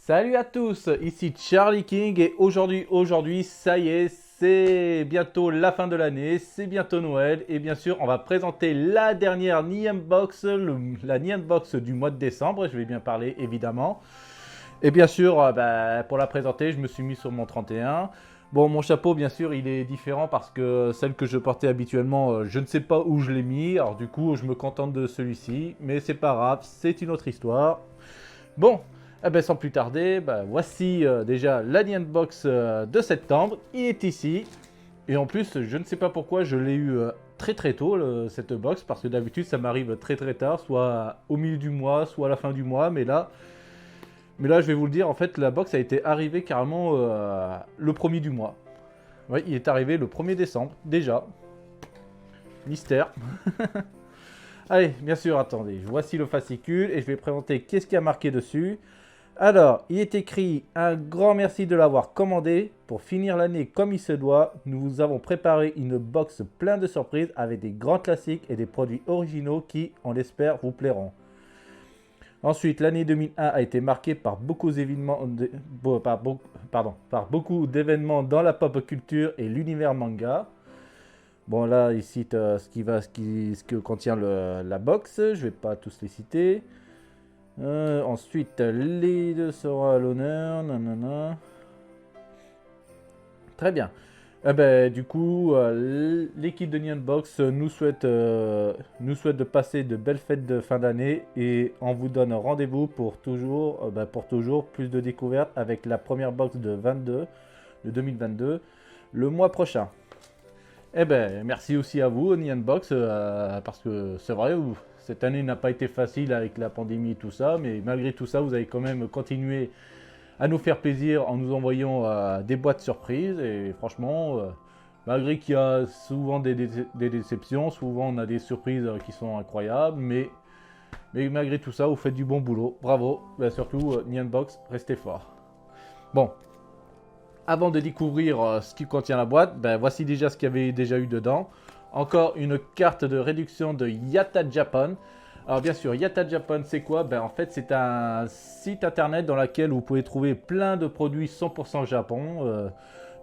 Salut à tous, ici Charlie King et aujourd'hui, ça y est, c'est bientôt la fin de l'année, c'est bientôt Noël et bien sûr, on va présenter la dernière Niam Box, la Niam Box du mois de décembre, je vais bien parler évidemment. Et bien sûr, pour la présenter, je me suis mis sur mon 31. Bon, mon chapeau, bien sûr, il est différent parce que celle que je portais habituellement, je ne sais pas où je l'ai mis, alors du coup, je me contente de celui-ci, mais c'est pas grave, c'est une autre histoire. Bon, sans plus tarder, voici déjà l'Alien Box de septembre. Il est ici. Et en plus, je ne sais pas pourquoi je l'ai eu très très tôt, cette box, parce que d'habitude ça m'arrive très très tard, soit au milieu du mois, soit à la fin du mois. Mais là, je vais vous le dire, en fait, la box a été arrivée carrément le premier du mois. Oui, il est arrivé le 1er décembre, déjà. Mystère. Allez, bien sûr, attendez, voici le fascicule et je vais présenter qu'est-ce qu'il y a marqué dessus. Alors, il est écrit un grand merci de l'avoir commandé. Pour finir l'année comme il se doit, nous vous avons préparé une box pleine de surprises avec des grands classiques et des produits originaux qui, on l'espère, vous plairont. Ensuite, l'année 2001 a été marquée par par beaucoup d'événements dans la pop culture et l'univers manga. Bon, là, il cite ce que contient la box. Je vais pas tous les citer. Ensuite, les deux sera à l'honneur. Nanana. Très bien. Du coup, l'équipe de Nyan Box nous souhaite de passer de belles fêtes de fin d'année et on vous donne rendez-vous pour toujours plus de découvertes avec la première box de 2022, le mois prochain. Merci aussi à vous, Nyan Box, parce que c'est vrai, cette année n'a pas été facile avec la pandémie et tout ça, mais malgré tout ça, vous avez quand même continué à nous faire plaisir en nous envoyant des boîtes surprises. Et franchement, malgré qu'il y a souvent des déceptions, souvent on a des surprises qui sont incroyables, mais malgré tout ça, vous faites du bon boulot. Bravo, surtout Nyan Box, restez fort. Bon, avant de découvrir ce qui contient la boîte, voici déjà ce qu'il y avait déjà eu dedans. Encore une carte de réduction de Yata Japan. Alors bien sûr, Yata Japan, c'est quoi? En fait, c'est un site internet dans lequel vous pouvez trouver plein de produits 100% Japon,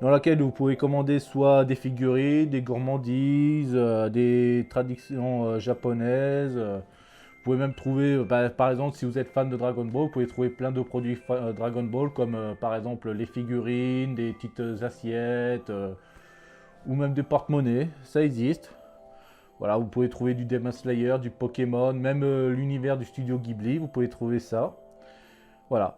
dans lequel vous pouvez commander soit des figurines, des gourmandises, des traductions japonaises. Vous pouvez même trouver, par exemple, si vous êtes fan de Dragon Ball, vous pouvez trouver plein de produits Dragon Ball, comme par exemple les figurines, des petites assiettes, ou même des porte-monnaies, ça existe. Voilà, vous pouvez trouver du Demon Slayer, du Pokémon, même l'univers du studio Ghibli, vous pouvez trouver ça. Voilà.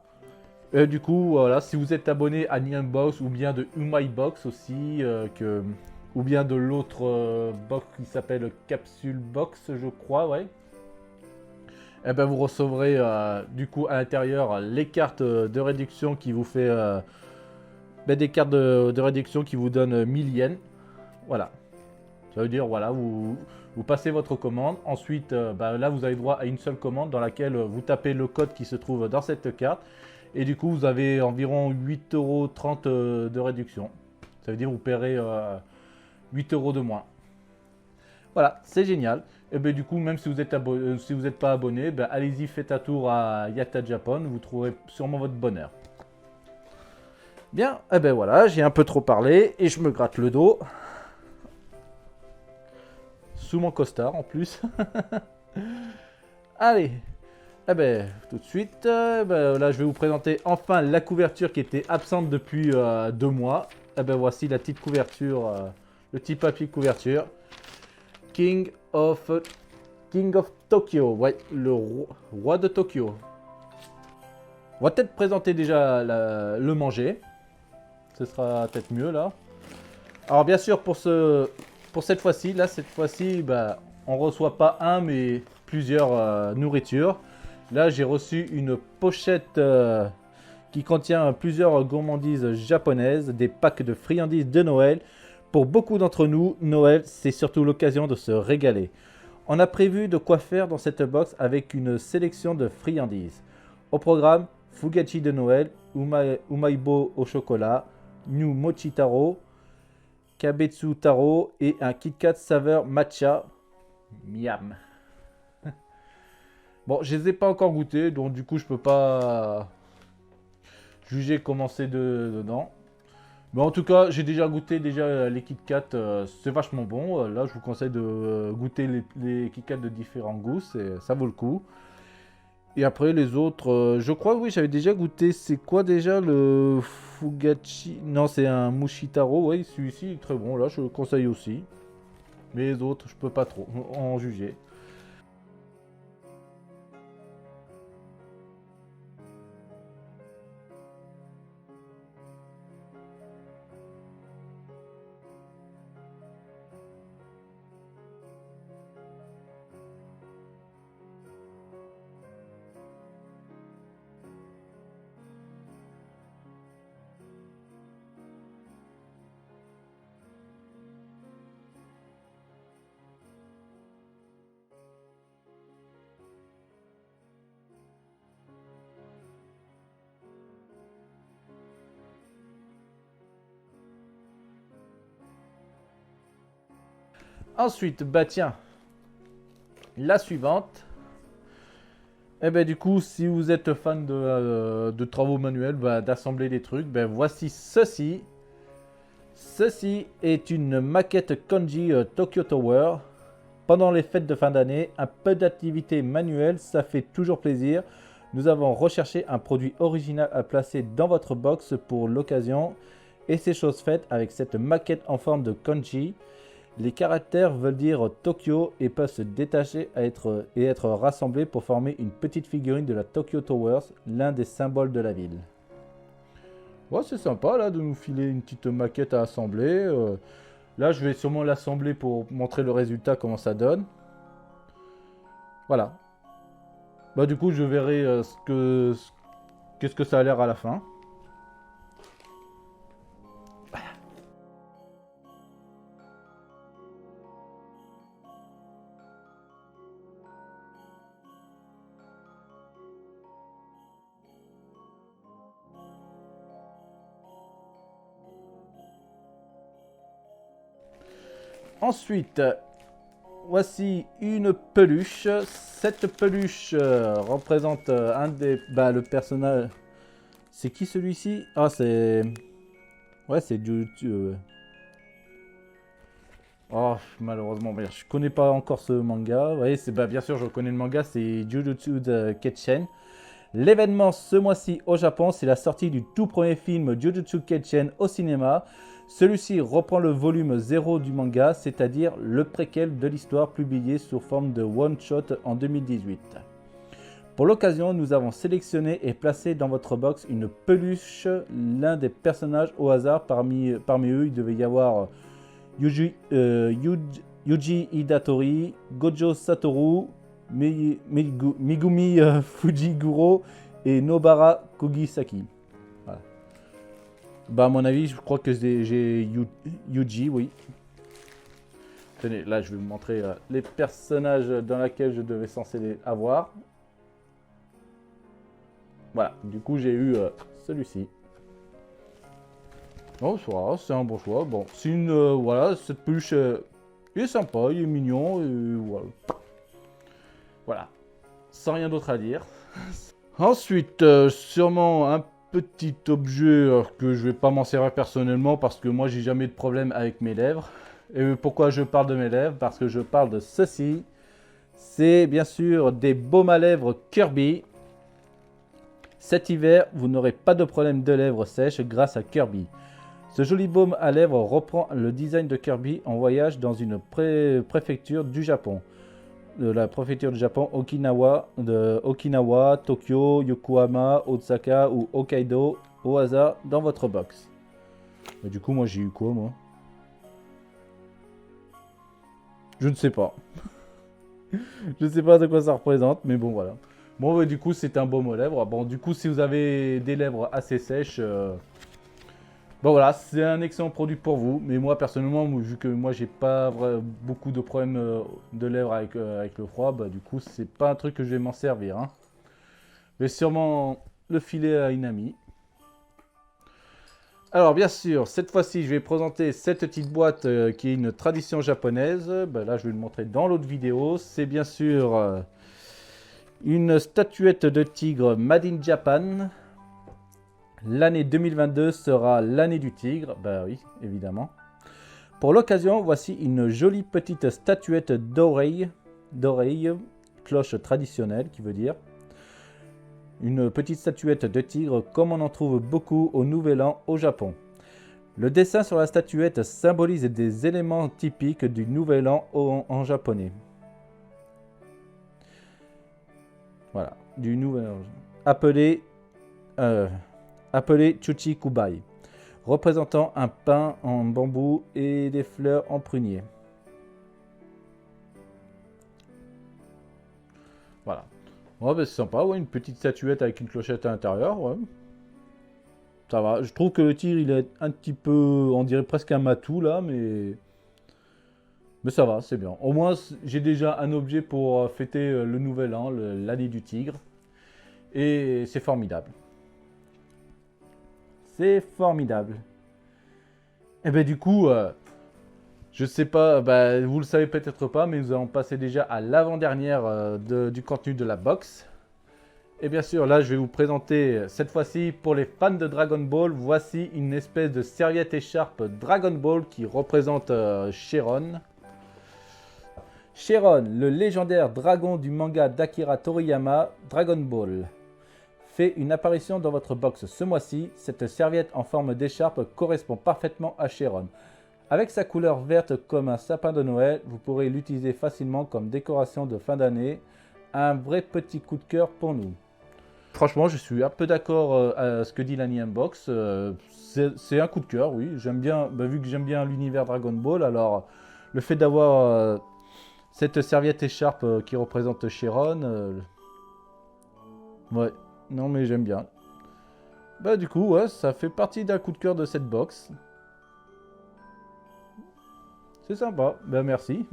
Du coup, voilà, si vous êtes abonné à Nyan Box ou bien de Umai Box aussi, ou bien de l'autre box qui s'appelle Capsule Box, je crois, ouais. Vous recevrez du coup à l'intérieur les cartes de réduction qui vous fait des cartes de réduction qui vous donnent 1000 yens. Voilà. Ça veut dire, voilà, vous passez votre commande. Ensuite, là, vous avez droit à une seule commande dans laquelle vous tapez le code qui se trouve dans cette carte. Et du coup, vous avez environ 8,30 € de réduction. Ça veut dire que vous paierez 8 € de moins. Voilà, c'est génial. Et du coup, même si vous n'êtes pas abonné, allez-y, faites un tour à Yata Japan. Vous trouverez sûrement votre bonheur. Bien, voilà, j'ai un peu trop parlé et je me gratte le dos. Sous mon costard en plus. Allez, tout de suite, là je vais vous présenter enfin la couverture qui était absente depuis 2 mois. Voici la petite couverture, le petit papier couverture. King of Tokyo, ouais, le roi de Tokyo. On va peut-être présenter déjà le manger. Ce sera peut-être mieux là. Alors bien sûr pour cette fois-ci, on reçoit pas un mais plusieurs nourritures. Là j'ai reçu une pochette qui contient plusieurs gourmandises japonaises, des packs de friandises de Noël. Pour beaucoup d'entre nous, Noël c'est surtout l'occasion de se régaler. On a prévu de quoi faire dans cette box avec une sélection de friandises. Au programme, Fugachi de Noël, Umaibo au chocolat, New Mochi Taro, Kabetsu Taro et un Kit Kat saveur matcha. Miam. Bon, je les ai pas encore goûtés, donc du coup je peux pas juger comment c'est dedans. Mais en tout cas, j'ai déjà goûté les Kit Kat, c'est vachement bon. Là, je vous conseille de goûter les Kit Kat de différents goûts, ça vaut le coup. Et après, les autres, je crois, oui, j'avais déjà goûté. C'est quoi déjà le Fugachi? Non, c'est un Mushitaro. Oui, celui-ci est très bon. Là, je le conseille aussi. Mais les autres, je peux pas trop en juger. Ensuite, bah tiens, la suivante. Eh ben du coup, si vous êtes fan de travaux manuels, bah, d'assembler des trucs, ben voici ceci. Ceci est une maquette Konji Tokyo Tower. Pendant les fêtes de fin d'année, un peu d'activité manuelle, ça fait toujours plaisir. Nous avons recherché un produit original à placer dans votre box pour l'occasion. Et c'est chose faite avec cette maquette en forme de Konji. Les caractères veulent dire Tokyo et peuvent se détacher et être rassemblés pour former une petite figurine de la Tokyo Towers, l'un des symboles de la ville. Ouais, c'est sympa là de nous filer une petite maquette à assembler. Là, je vais sûrement l'assembler pour montrer le résultat, comment ça donne. Voilà. Bah du coup, je verrai qu'est-ce que ça a l'air à la fin. Ensuite, voici une peluche. Cette peluche représente le personnage. C'est qui celui-ci? Ah, c'est. Ouais, c'est Jujutsu. Oh, malheureusement, je connais pas encore ce manga. Vous voyez, bien sûr, je connais le manga, c'est Jujutsu Kaisen. L'événement ce mois-ci au Japon, c'est la sortie du tout premier film Jujutsu Kaisen au cinéma. Celui-ci reprend le volume 0 du manga, c'est-à-dire le préquel de l'histoire publié sous forme de one-shot en 2018. Pour l'occasion, nous avons sélectionné et placé dans votre box une peluche, l'un des personnages au hasard. Parmi eux, il devait y avoir Yuji Hidatori, Gojo Satoru, Megumi Fujiguro et Nobara Kugisaki. Voilà. Bah à mon avis, je crois que j'ai Yuji, oui. Tenez, là je vais vous montrer les personnages dans lesquels je devais censé les avoir. Voilà, du coup j'ai eu celui-ci. Oh, c'est un bon choix. Bon, c'est une voilà, cette peluche il est sympa, il est mignon et voilà. Voilà, sans rien d'autre à dire. Ensuite, sûrement un petit objet que je vais pas m'en servir personnellement parce que moi j'ai jamais de problème avec mes lèvres. Et pourquoi je parle de mes lèvres? Parce que je parle de ceci. C'est bien sûr des baumes à lèvres Kirby. Cet hiver, vous n'aurez pas de problème de lèvres sèches grâce à Kirby. Ce joli baume à lèvres reprend le design de Kirby en voyage dans une préfecture du Japon. De la préfecture du Japon, Okinawa, Tokyo, Yokohama, Osaka ou Hokkaido au hasard dans votre box. Et du coup, moi j'ai eu quoi, moi? Je ne sais pas. Je ne sais pas de quoi ça représente, mais bon, voilà. Bon, ouais, du coup, c'est un baume aux lèvres. Bon, du coup, si vous avez des lèvres assez sèches, bon voilà, c'est un excellent produit pour vous. Mais moi, personnellement, vu que moi, j'ai pas beaucoup de problèmes de lèvres avec le froid, bah, du coup, c'est pas un truc que je vais m'en servir. Hein. Je vais sûrement le filer à une amie. Alors, bien sûr, cette fois-ci, je vais présenter cette petite boîte qui est une tradition japonaise. Bah, là, je vais le montrer dans l'autre vidéo. C'est bien sûr une statuette de tigre Made in Japan. L'année 2022 sera l'année du tigre, bah oui, évidemment. Pour l'occasion, voici une jolie petite statuette d'oreille, cloche traditionnelle qui veut dire. Une petite statuette de tigre comme on en trouve beaucoup au Nouvel An au Japon. Le dessin sur la statuette symbolise des éléments typiques du Nouvel An en japonais. Voilà, du Nouvel An. Appelé Chuchi-kubai, représentant un pain en bambou et des fleurs en prunier. Voilà. Ouais, bah, c'est sympa, ouais, une petite statuette avec une clochette à l'intérieur, ouais. Ça va. Je trouve que le tir, il est un petit peu, on dirait presque un matou là, mais ça va, c'est bien. Au moins, j'ai déjà un objet pour fêter le nouvel an, l'année du tigre. Et c'est formidable. C'est formidable. Et ben du coup, je sais pas, bah, vous le savez peut-être pas, mais nous allons passer déjà à l'avant-dernière du contenu de la box. Et bien sûr, là, je vais vous présenter, cette fois-ci, pour les fans de Dragon Ball, voici une espèce de serviette écharpe Dragon Ball qui représente Shenron. Shenron, le légendaire dragon du manga d'Akira Toriyama, Dragon Ball, fait une apparition dans votre box ce mois-ci. Cette serviette en forme d'écharpe correspond parfaitement à Shenron. Avec sa couleur verte comme un sapin de Noël, vous pourrez l'utiliser facilement comme décoration de fin d'année. Un vrai petit coup de cœur pour nous. Franchement, je suis un peu d'accord à ce que dit l'Annie Unbox. C'est un coup de cœur, oui. J'aime bien, bah, vu que j'aime bien l'univers Dragon Ball, alors le fait d'avoir cette serviette écharpe qui représente Shenron, ouais, non mais j'aime bien. Bah du coup, ouais, ça fait partie d'un coup de cœur de cette box. C'est sympa, bah merci.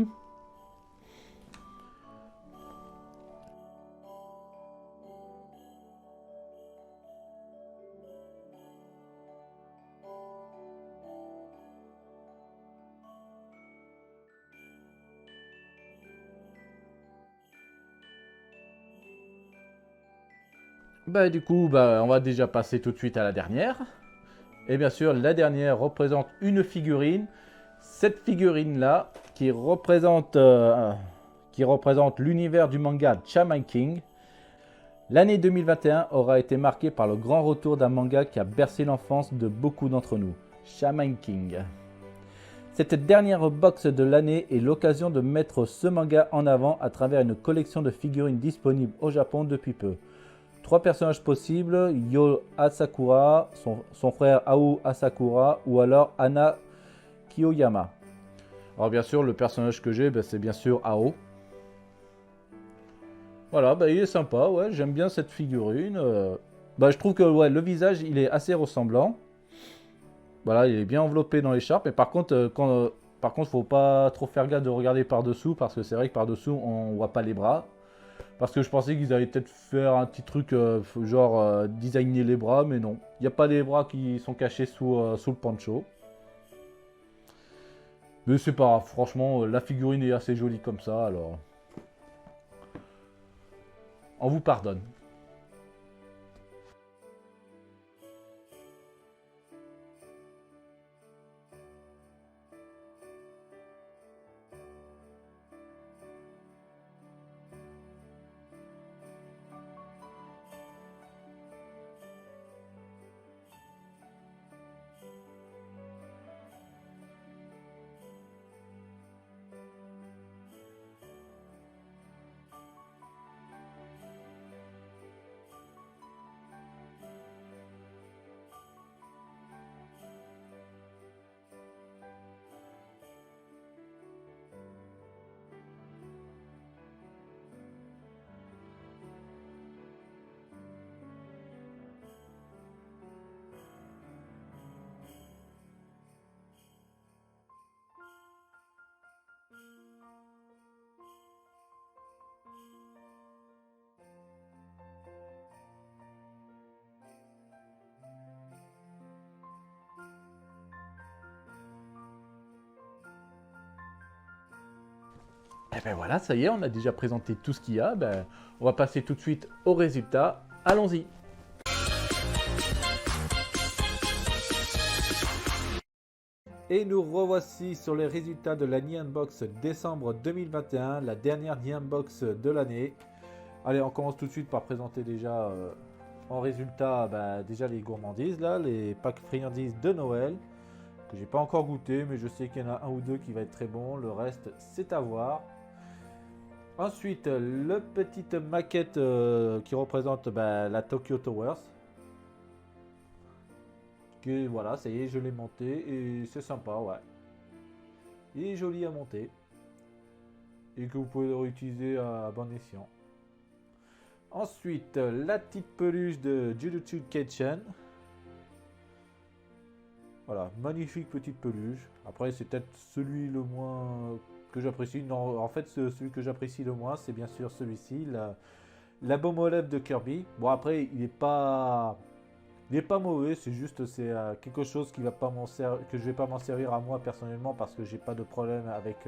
Bah du coup, bah, on va déjà passer tout de suite à la dernière. Et bien sûr, la dernière représente une figurine. Cette figurine-là, qui représente l'univers du manga Shaman King. L'année 2021 aura été marquée par le grand retour d'un manga qui a bercé l'enfance de beaucoup d'entre nous, Shaman King. Cette dernière box de l'année est l'occasion de mettre ce manga en avant à travers une collection de figurines disponibles au Japon depuis peu. 3 personnages possibles, Yo Asakura, son frère Ao Asakura ou alors Anna Kiyoyama. Alors bien sûr, le personnage que j'ai, c'est bien sûr Ao. Voilà, bah, il est sympa, ouais, j'aime bien cette figurine. Bah, je trouve que ouais, le visage, il est assez ressemblant. Voilà, il est bien enveloppé dans l'écharpe. Mais par contre, faut pas trop faire gaffe de regarder par-dessous, parce que c'est vrai que par-dessous, on voit pas les bras. Parce que je pensais qu'ils allaient peut-être faire un petit truc genre designer les bras, mais non. Il n'y a pas les bras qui sont cachés sous le poncho. Mais c'est pas grave, franchement, la figurine est assez jolie comme ça, alors on vous pardonne. Et ben voilà, ça y est, on a déjà présenté tout ce qu'il y a. Ben, on va passer tout de suite au résultat. Allons-y. Et nous revoici sur les résultats de la Unbox décembre 2021, la dernière Unbox de l'année. Allez, on commence tout de suite par présenter déjà en résultat déjà les gourmandises, là, les packs friandises de Noël, que j'ai pas encore goûté, mais je sais qu'il y en a un ou deux qui va être très bon, le reste c'est à voir. Ensuite, le petite maquette qui représente la Tokyo Towers. Que voilà, ça y est, je l'ai monté et c'est sympa, ouais. Il est joli à monter et que vous pouvez le réutiliser à bon escient. Ensuite, la petite peluche de Jujutsu Kaisen. Voilà, magnifique petite peluche. Après, c'est peut-être celui le moins que j'apprécie. Non, en fait, celui que j'apprécie le moins, c'est bien sûr celui-ci, la bombe aux lèvres de Kirby. Bon, après, il est pas mauvais, c'est juste c'est quelque chose qui va pas que je vais pas m'en servir à moi personnellement parce que j'ai pas de problème avec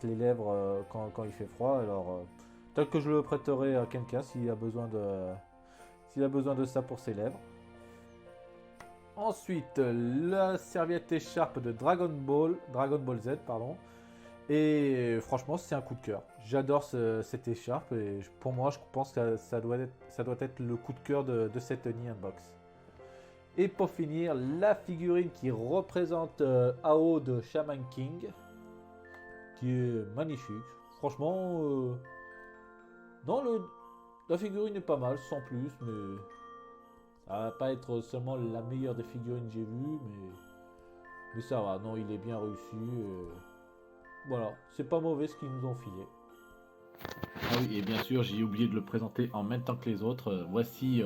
les lèvres quand il fait froid. Alors peut-être que je le prêterai à quelqu'un s'il a besoin de ça pour ses lèvres. Ensuite, la serviette écharpe de Dragon Ball Z, pardon. Et franchement, c'est un coup de cœur. J'adore cette écharpe et pour moi, je pense que ça doit être le coup de cœur de cette Unbox. Et pour finir, la figurine qui représente Ao de Shaman King, qui est magnifique. Franchement, la figurine est pas mal, sans plus, mais ça va pas être seulement la meilleure des figurines que j'ai vues, mais ça va. Non, il est bien réussi. Voilà, c'est pas mauvais ce qu'ils nous ont filé. Ah oui, et bien sûr, j'ai oublié de le présenter en même temps que les autres. Voici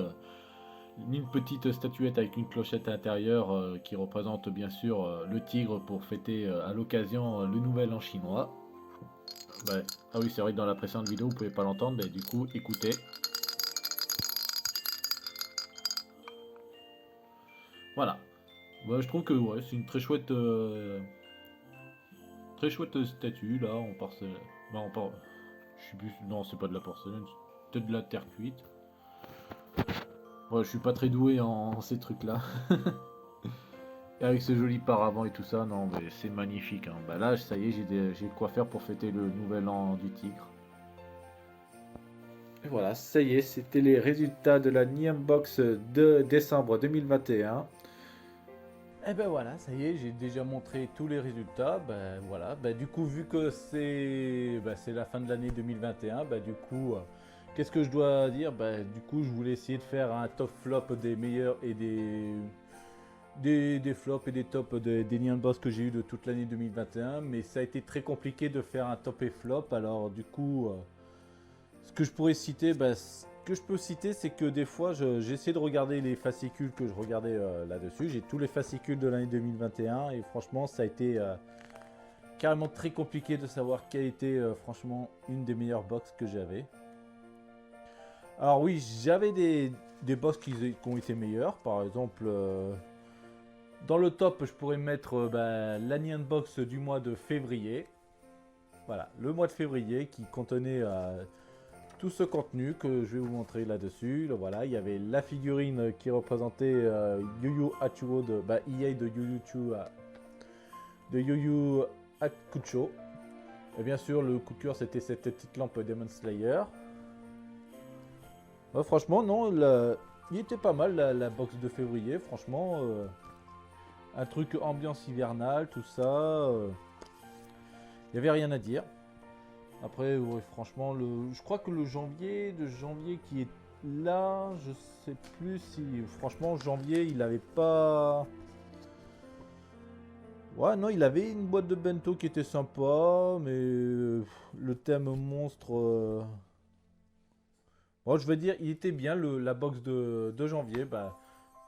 une petite statuette avec une clochette à l'intérieur qui représente bien sûr le tigre pour fêter à l'occasion le nouvel an chinois. Ouais. Ah oui, c'est vrai que dans la précédente vidéo, vous pouvez pas l'entendre, mais du coup, écoutez. Voilà. Ouais, je trouve que ouais, c'est une très chouette statue là en porcelaine. Bah, je sais plus. Non, c'est pas de la porcelaine, c'est peut-être de la terre cuite. Ouais, je suis pas très doué en ces trucs-là. Et avec ce joli paravent et tout ça, non, mais c'est magnifique, hein. Bah là, ça y est, j'ai de quoi faire pour fêter le nouvel an du tigre. Et voilà, ça y est, c'était les résultats de la Unbox de décembre 2021. Et ben voilà, ça y est, j'ai déjà montré tous les résultats. Ben voilà, ben du coup, vu que c'est la fin de l'année 2021, ben du coup, qu'est-ce que je dois dire? Ben du coup, je voulais essayer de faire un top flop des meilleurs et des flops et des tops des Neon Boss que j'ai eu de toute l'année 2021, mais ça a été très compliqué de faire un top et flop. Alors du coup, ce que je pourrais citer, ce que je peux citer, c'est que des fois, j'ai essayé de regarder les fascicules que je regardais là-dessus. J'ai tous les fascicules de l'année 2021 et franchement, ça a été carrément très compliqué de savoir quelle était franchement une des meilleures box que j'avais. Alors oui, j'avais des box qui ont été meilleures. Par exemple, dans le top, je pourrais mettre l'Annie Unbox du mois de février. Voilà, le mois de février qui contenait tout ce contenu que je vais vous montrer là-dessus. Voilà, il y avait la figurine qui représentait Yu Yu Hakusho de EA de Yu Yu Hakusho. Et bien sûr, le coup de cœur, c'était cette petite lampe Demon Slayer. Franchement, non, il était pas mal la box de février. Franchement, un truc ambiance hivernale, tout ça. Il n'y avait rien à dire. Après, ouais, franchement, je crois que le janvier qui est là, je sais plus si... Franchement, janvier, il avait pas... Ouais, non, il avait une boîte de bento qui était sympa, mais le thème monstre... Bon, je veux dire, il était bien, la box de janvier.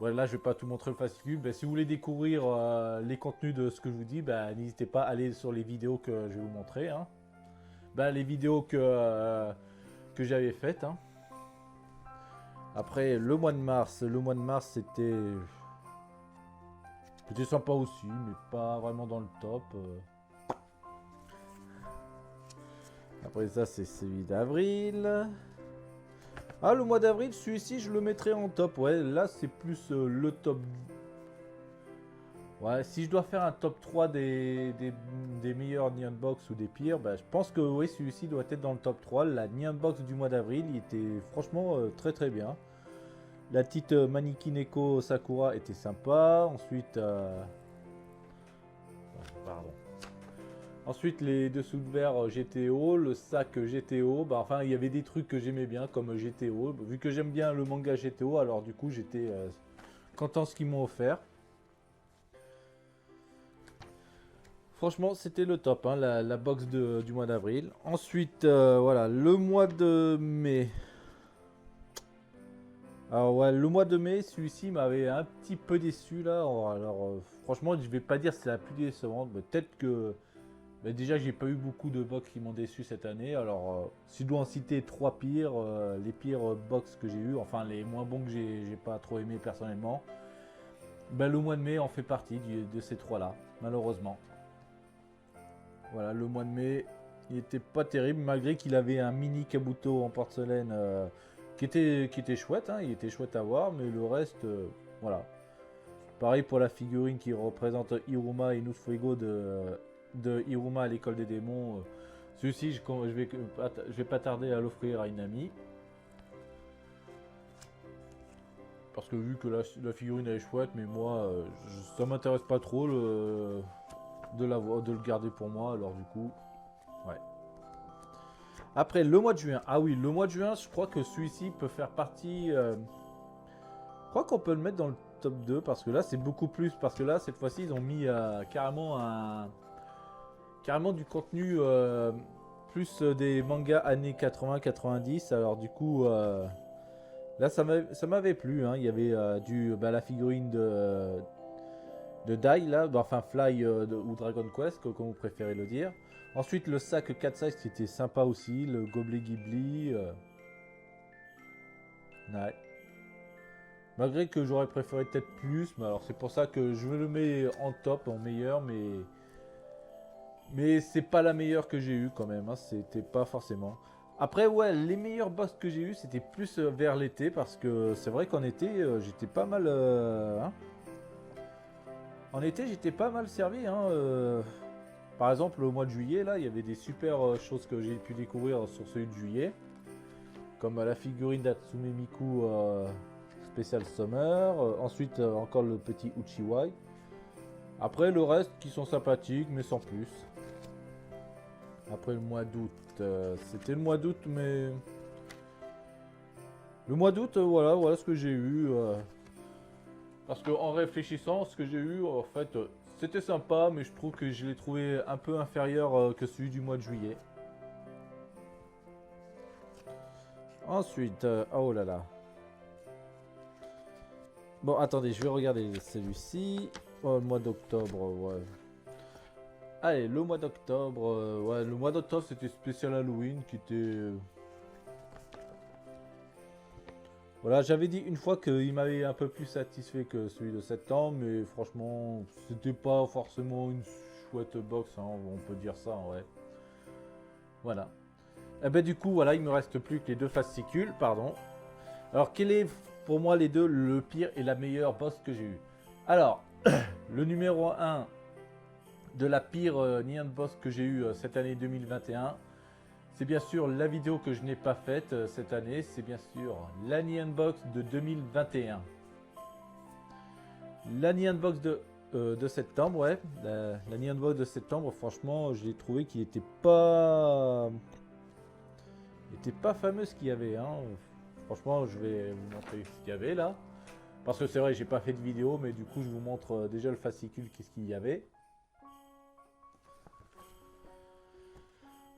Ouais, là, je vais pas tout montrer le fascicule. Si vous voulez découvrir les contenus de ce que je vous dis, n'hésitez pas à aller sur les vidéos que je vais vous montrer, hein. Les vidéos que j'avais faites, hein. Après le mois de mars c'était sympa aussi, mais pas vraiment dans le top. Après ça, c'est celui d'avril. Ah, le mois d'avril, celui-ci je le mettrai en top. Ouais, là c'est plus le top. Ouais, si je dois faire un top 3 des meilleurs Neon Box ou des pires, bah, je pense que oui, celui-ci doit être dans le top 3. La Neon Box du mois d'avril, il était franchement très très bien. La petite Manikineko Sakura était sympa. Ensuite, pardon. Ensuite, les dessous de verre GTO, le sac GTO. Bah, enfin, il y avait des trucs que j'aimais bien comme GTO. Vu que j'aime bien le manga GTO, alors du coup, j'étais content de ce qu'ils m'ont offert. Franchement, c'était le top, hein, la box du mois d'avril. Ensuite, voilà, le mois de mai. Alors ouais, le mois de mai, celui-ci m'avait un petit peu déçu là. Alors, franchement, je vais pas dire que c'est la plus décevante, mais peut-être que déjà j'ai pas eu beaucoup de box qui m'ont déçu cette année. Alors, si je dois en citer trois pires, les pires box que j'ai eu, enfin les moins bons que j'ai pas trop aimé personnellement, le mois de mai en fait partie de ces trois-là, malheureusement. Voilà, le mois de mai, il était pas terrible, malgré qu'il avait un mini Kabuto en porcelaine qui était chouette, hein, il était chouette à voir, mais le reste, voilà. Pareil pour la figurine qui représente Hiruma et Nusfuego de Hiruma à l'école des démons. Celui-ci, je vais pas tarder à l'offrir à une amie. Parce que vu que la figurine elle est chouette, mais moi, ça m'intéresse pas trop de le garder pour moi, alors du coup, ouais. Après, le mois de juin. Ah oui, le mois de juin, je crois que celui-ci peut faire partie... je crois qu'on peut le mettre dans le top 2 parce que là, c'est beaucoup plus. Parce que là, cette fois-ci, ils ont mis carrément du contenu plus des mangas années 80-90. Alors du coup, là, ça m'avait plu, hein. Il y avait la figurine de Dai, là, enfin Fly ou Dragon Quest, comme vous préférez le dire. Ensuite, le sac 4 size qui était sympa aussi, le gobelet Ghibli. Ouais. Malgré que j'aurais préféré peut-être plus, mais alors c'est pour ça que je le mets en top, en meilleur, mais c'est pas la meilleure que j'ai eue quand même, hein, c'était pas forcément. Après, ouais, les meilleurs boss que j'ai eu c'était plus vers l'été, parce que c'est vrai qu'en été, j'étais pas mal. Hein. En été, j'étais pas mal servi. Hein, par exemple, au mois de juillet, là, il y avait des super choses que j'ai pu découvrir sur celui de juillet. Comme la figurine d'Atsume Miku Special Summer. Ensuite, encore le petit Uchiwai. Après, le reste qui sont sympathiques, mais sans plus. Après le mois d'août. C'était le mois d'août, mais... Le mois d'août, voilà ce que j'ai eu. Parce qu'en réfléchissant, ce que j'ai eu, en fait, c'était sympa, mais je trouve que je l'ai trouvé un peu inférieur que celui du mois de juillet. Ensuite, oh là là. Bon, attendez, je vais regarder celui-ci. Oh, le mois d'octobre, ouais. Allez, le mois d'octobre, ouais, le mois d'octobre c'était spécial Halloween qui était... Voilà, j'avais dit une fois qu'il m'avait un peu plus satisfait que celui de septembre, mais franchement, c'était pas forcément une chouette box, hein, on peut dire ça, ouais. Voilà. Et ben du coup, voilà, il me reste plus que les deux fascicules, pardon. Alors, quel est pour moi les deux, le pire et la meilleure boss que j'ai eu? Alors, le numéro 1 de la pire Neon Boss que j'ai eu cette année 2021, c'est bien sûr la vidéo que je n'ai pas faite cette année, c'est bien sûr la Neon Box de 2021. La Neon Box de septembre, ouais, la Neon Box de septembre, franchement, je l'ai trouvé qu'il était pas fameux ce qu'il y avait, hein. Franchement, je vais vous montrer ce qu'il y avait là. Parce que c'est vrai, j'ai pas fait de vidéo, mais du coup, je vous montre déjà le fascicule, qu'est-ce qu'il y avait.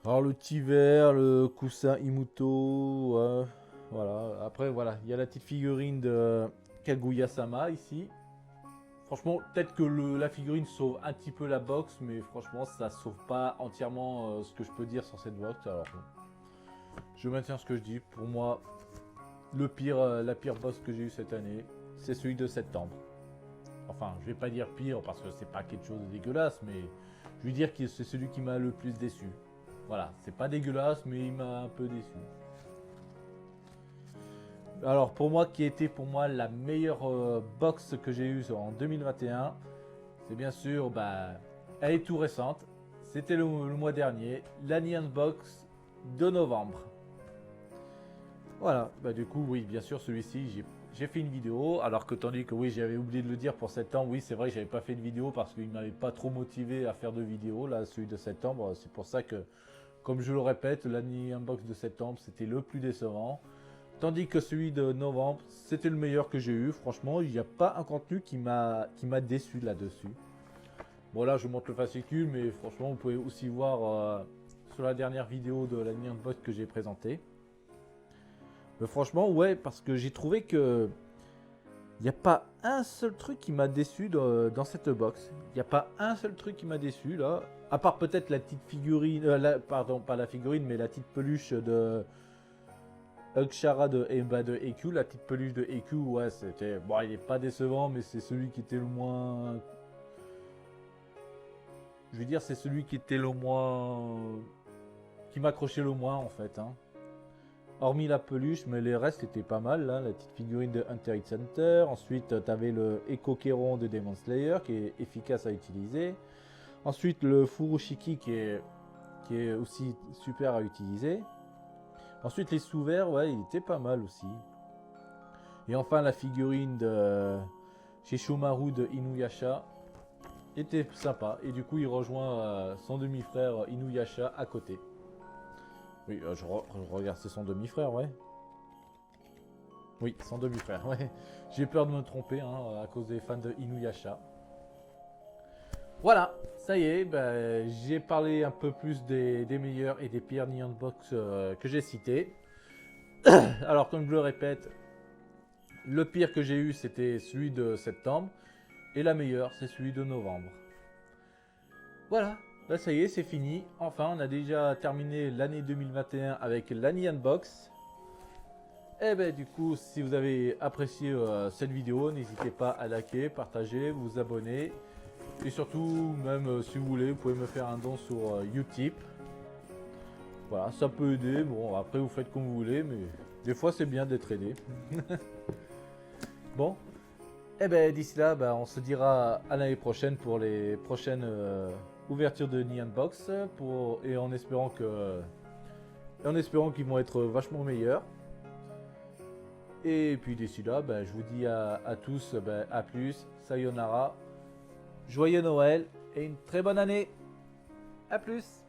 Alors le petit verre, le coussin Imuto, voilà. Après voilà, il y a la petite figurine de Kaguya-sama ici. Franchement, peut-être que la figurine sauve un petit peu la box, mais franchement, ça sauve pas entièrement ce que je peux dire sur cette box. Alors, je maintiens ce que je dis. Pour moi, la pire box que j'ai eu cette année, c'est celui de septembre. Enfin, je vais pas dire pire parce que c'est pas quelque chose de dégueulasse, mais je vais dire que c'est celui qui m'a le plus déçu. Voilà, c'est pas dégueulasse, mais il m'a un peu déçu. Alors pour moi, qui était pour moi la meilleure box que j'ai eue en 2021, c'est bien sûr, elle est tout récente. C'était le mois dernier, l'Annie Unbox de novembre. Voilà, du coup, oui, bien sûr, celui-ci, j'ai fait une vidéo, alors que tandis que oui, j'avais oublié de le dire pour septembre, oui, c'est vrai que j'avais pas fait de vidéo parce qu'il m'avait pas trop motivé à faire de vidéo, là, celui de septembre, c'est pour ça que, comme je le répète, l'Annie Unbox de septembre, c'était le plus décevant. Tandis que celui de novembre, c'était le meilleur que j'ai eu. Franchement, il n'y a pas un contenu qui m'a déçu là-dessus. Bon, là, je vous montre le fascicule, mais franchement, vous pouvez aussi voir sur la dernière vidéo de l'Annie Unbox que j'ai présentée. Mais franchement, ouais, parce que j'ai trouvé que il n'y a pas un seul truc qui m'a déçu dans cette box. Il n'y a pas un seul truc qui m'a déçu là. À part peut-être la petite figurine, pardon, pas la figurine, mais la petite peluche de Hugshara de EQ, la petite peluche de EQ, ouais, c'était. Bon, il est pas décevant, mais c'est celui qui était le moins. Je veux dire, c'est celui qui était le moins. Qui m'accrochait le moins en fait. Hein. Hormis la peluche, mais les restes étaient pas mal là. La petite figurine de Hunter x Hunter. Ensuite, tu avais le Echo-Kéron de Demon Slayer qui est efficace à utiliser. Ensuite, le Furoshiki qui est aussi super à utiliser. Ensuite, les sous-verts, ouais, il était pas mal aussi. Et enfin, la figurine de chez Shomaru de Inuyasha était sympa. Et du coup, il rejoint son demi-frère Inuyasha à côté. Oui, je regarde, c'est son demi-frère, ouais. Oui, son demi-frère, ouais. J'ai peur de me tromper à cause des fans de Inuyasha. Voilà, ça y est, j'ai parlé un peu plus des meilleurs et des pires Neon Box que j'ai cités. Alors, comme je le répète, le pire que j'ai eu, c'était celui de septembre. Et la meilleure, c'est celui de novembre. Voilà, ça y est, c'est fini. Enfin, on a déjà terminé l'année 2021 avec l'Annie Unbox. Et du coup, si vous avez apprécié cette vidéo, n'hésitez pas à liker, partager, vous abonner. Et surtout, même si vous voulez, vous pouvez me faire un don sur Utip. Voilà, ça peut aider. Bon, après, vous faites comme vous voulez, mais des fois, c'est bien d'être aidé. Bon, d'ici là, on se dira à l'année prochaine pour les prochaines ouvertures de Neon Box et en espérant qu'ils vont être vachement meilleurs. Et puis d'ici là, je vous dis à tous à plus, sayonara, joyeux Noël et une très bonne année. À plus.